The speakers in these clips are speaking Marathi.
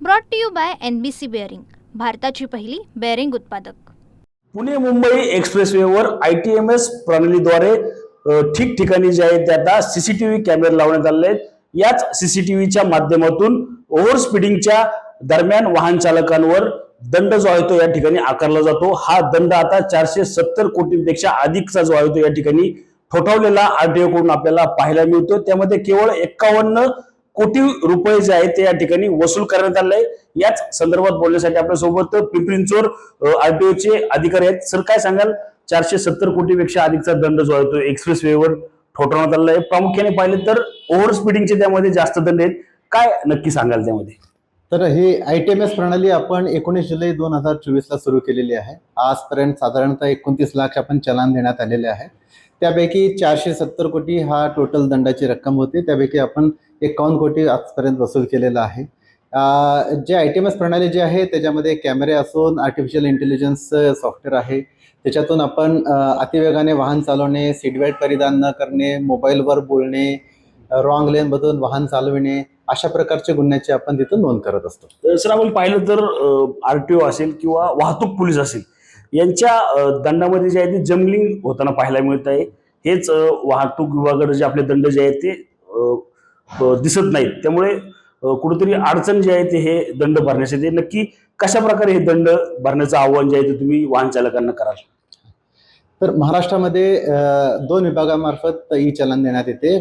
Brought to you by NBC bearing, भारताची पहिली बेअरिंग उत्पादक. पुणे मुंबई एक्सप्रेसवेवर ITMS प्रणालीद्वारे ठिकठिकाणी जे आहे ते आता CCTV कॅमेरे लावण्यात आले आहेत. याच CCTVच्या माध्यमातून ओव्हर स्पीडिंगच्या दरम्यान वाहन चालकांवर दंड जो आहे तो या ठिकाणी आकारला जातो. हा दंड आता 470 कोटींपेक्षा अधिकचा जो आहे तो या ठिकाणी ठोठावलेला RTO कडून आपल्याला पाहायला मिळतो. त्यामध्ये केवळ 51 कोटी रुपये जे आहेत ते या ठिकाणी वसूल करण्यात आले. याच संदर्भात बोलण्यासाठी आपल्यासोबत पिंपरी चिंचवड RTOचे अधिकारी आहेत. सर, काय सांगाल? 470 कोटीपेक्षा अधिकचा दंड जो आहे तो एक्सप्रेसवेवर ठोठावण्यात आलेला आहे. प्रामुख्याने पाहिले तर ओव्हर स्पीडिंगचे त्यामध्ये जास्त दंड आहेत. काय नक्की सांगाल त्यामध्ये? तर ही ITMS प्रणाली आपण 19 जुलै 2024 ला सुरू केलेली आहे. आजपर्यंत साधारणतः 29 लाख आपण चलान देण्यात आलेले आहे. त्यापैकी 470 कोटी हा टोटल दंडाची रक्कम होती. त्यापैकी आपण 51 कोटी आजपर्यंत वसूल केलेला आहे. जे ITMS प्रणाली जी आहे त्याच्यामध्ये कॅमेरे असून आर्टिफिशियल इंटेलिजन्स सॉफ्टवेअर आहे. त्याच्यातून आपण अतिवेगाने वाहन चालवणे, सीट बेल्ट परिधान न करणे, मोबाईलवर बोलणे, रॉंग लेनमधून वाहन चालविणे अशा प्रकारच्या गुन्ह्याची आपण तिथून नोंद करत असतो. सर, आपण पाहिलं तर RTO असेल किंवा वाहतूक पोलीस असेल यांच्या दंडामध्ये जे आहे ते जमलिंग होताना पाहायला मिळत आहे. हेच वाहतूक विभागाकडे जे आपले दंड जे आहेत ते दिसत नाहीत. त्यामुळे कुठेतरी अडचण जी आहे ते हे दंड भरण्यासाठी नक्की कशा प्रकारे हे दंड भरण्याचं आव्हान जे आहे ते तुम्ही वाहन चालकांना कराल? तर महाराष्ट्रामध्ये 2 विभागामार्फत ई चलन देण्यात येते.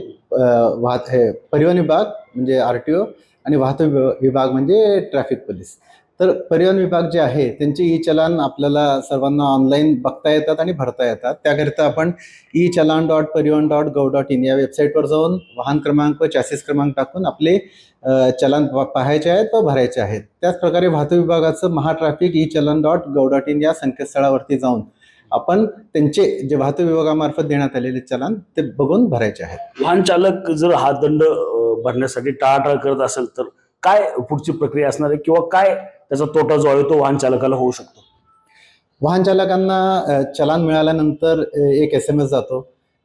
परिवहन विभाग म्हणजे RTO आणि वाहतूक विभाग म्हणजे ट्रॅफिक पोलीस. तर परिवहन विभाग जे आहे त्यांचे ई चलन आपल्याला सर्वांना ऑनलाईन बघता येतात आणि भरता येतात. त्याकरिता आपण echallan.parivahan.gov.in या वेबसाईटवर जाऊन वाहन क्रमांक, चॅसिस क्रमांक टाकून आपले चलन पाहायचे आहेत व भरायचे आहेत. त्याचप्रकारे वाहतूक विभागाचं महाट्रॅफिक echallan.gov.in या संकेतस्थळावरती जाऊन आपण त्यांचे जे वाहतूक विभागामार्फत देण्यात आलेले चलन ते बघून भरायचे आहेत. वाहन चालक जर हा दंड भरण्यासाठी टाळाटाळ करत असेल तर काय पुढची प्रक्रिया असणार आहे किंवा काय त्याचा तोटा जो आहे तो वाहन चालकाला होऊ शकतो? वाहन चालकांना चलन मिळाल्यानंतर एक SMS जातो.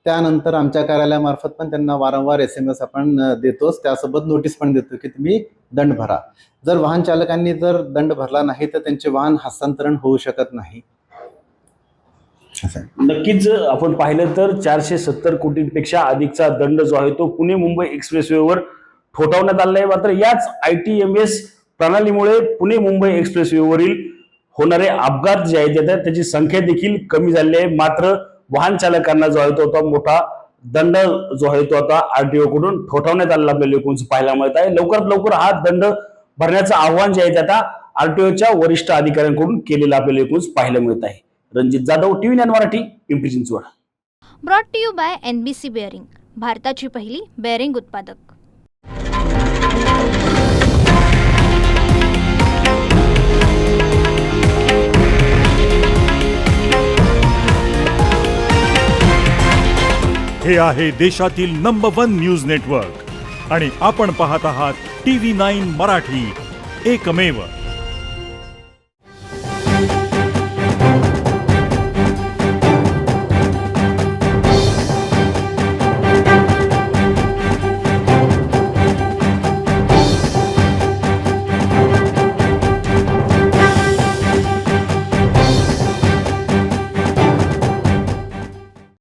त्यानंतर आमच्या कार्यालयामार्फत पण त्यांना वारंवार SMS आपण देतोच. त्यासोबत नोटीस पण देतो की तुम्ही दंड भरा. जर वाहन चालकांनी जर दंड भरला नाही तर त्यांचे वाहन हस्तांतरण होऊ शकत नाही. नक्कीच आपण पाहिलं तर 470 कोटींपेक्षा अधिकचा दंड जो आहे तो पुणे मुंबई एक्सप्रेसवेवर ठोठावण्यात आलेला आहे. मात्र याच ITMS प्रणालीमुळे पुणे मुंबई एक्सप्रेसवेवरील होणारे अपघात जे आहेत त्याची संख्या देखील कमी झाली आहे. मात्र वाहन चालकांना जो आहे तो मोठा दंड जो आहे तो आता RTO कडून ठोठावण्यात आलेला आपल्या लोकांचं पाहायला मिळत आहे. लवकरात लवकर हा दंड भरण्याचं आव्हान जे आहे ते आता RTOच्या वरिष्ठ अधिकाऱ्यांकडून केलेलं आपल्या लोकांचं पाहायला मिळत आहे. Ranjit Jadhav, TV9 Marathi, Pimpri Chinchwad. Brought to you by NBC bearing, भारताची पहिली बेअरिंग उत्पादक. हे आहे देशातील नंबर 1 न्यूज नेटवर्क आणि आपण पाहत आहात TV9 मराठी, एकमेव.